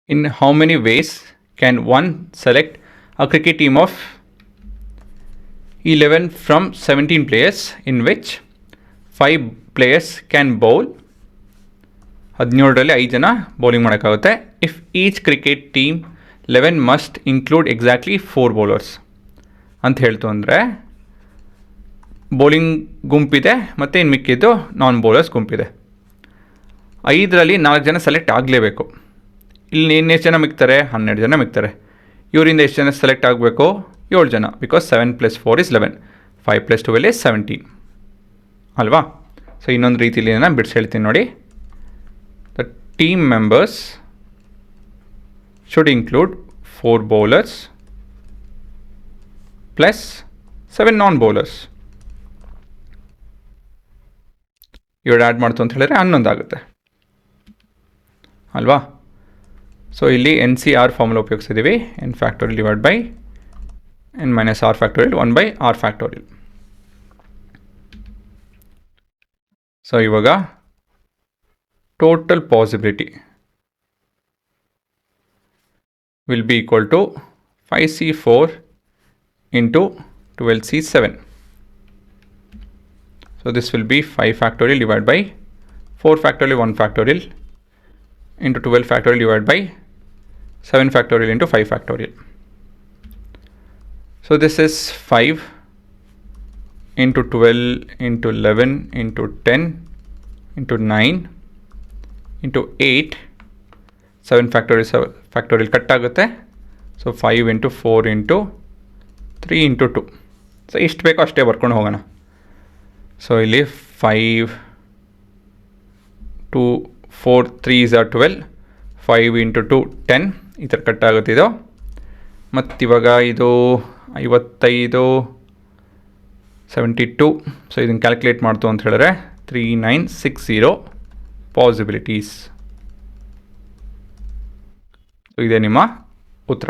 In how many ways can one select a cricket team of 11 from 17 players in which 5 players can bowl? 17ರಲ್ಲಿ 5 ಜನ bowling ಮಾಡೋಕ್ಕಾಗುತ್ತೆ. If each cricket team 11 must include exactly 4 bowlers ಅಂತ ಹೇಳ್ತು ಅಂದರೆ bowling ಗುಂಪಿದೆ ಮತ್ತು ಇನ್ನು ಮಿಕ್ಕಿದ್ದು ನಾನ್ bowlers ಗುಂಪಿದೆ. 5ರಲ್ಲಿ 4 ಜನ select ಆಗಲೇಬೇಕು. ಇಲ್ಲಿ ಇನ್ನೆಷ್ಟು ಜನ ಮಿಕ್ತಾರೆ? 12 ಜನ ಮಿಕ್ತಾರೆ. ಇವರಿಂದ ಎಷ್ಟು ಜನ ಸೆಲೆಕ್ಟ್ ಆಗಬೇಕು? 7 ಜನ. ಬಿಕಾಸ್ 7 + 4 = 11, 5 + 12 = 17 ಅಲ್ವಾ? ಸೊ ಇನ್ನೊಂದು ರೀತಿಯಲ್ಲಿ ನಾನು ಬಿಡಿಸಿ ಹೇಳ್ತೀನಿ ನೋಡಿ. The team members should include 4 bowlers plus 7 non bowlers. ಇವೆರಡು ಆ್ಯಡ್ ಮಾಡ್ತು ಅಂತ ಹೇಳಿದ್ರೆ 11 ಆಗುತ್ತೆ ಅಲ್ವಾ? ಸೊ ಇಲ್ಲಿ NCR ಫಾರ್ಮುಲಾ ಉಪಯೋಗಿಸಿದ್ದೀವಿ. n factorial divide by n - r factorial 1/r factorial. So ಇವಾಗ total possibility will be equal to 5C4 into 12C7. So this will be 5 factorial divided by 4 factorial 1 factorial into 12 factorial divided by 7 factorial into 5 factorial. So this is 5 into 12 into 11 into 10 into 9 into 8, 7 factorial cut ಆಗುತ್ತೆ. So 5 into 4 into 3 into 2. So ಇಷ್ಟು ಬೇಕೋ ಅಷ್ಟೇ ಬರ್ಕೊಂಡು ಹೋಗೋಣ. So ಇಲ್ಲಿ 5 2 4 3 is 12, 5 into 2 10 ಈ ಥರ cut ಆಗುತ್ತಿದ್ದು. ಮತ್ತು ಇವಾಗ ಇದು 55 72. ಸೊ ಇದನ್ನು ಕ್ಯಾಲ್ಕುಲೇಟ್ ಮಾಡ್ತು ಅಂತ ಹೇಳಿದ್ರೆ 3960 ಪಾಸಿಬಿಲಿಟೀಸ್. ಇದೇ ನಿಮ್ಮ ಉತ್ತರ.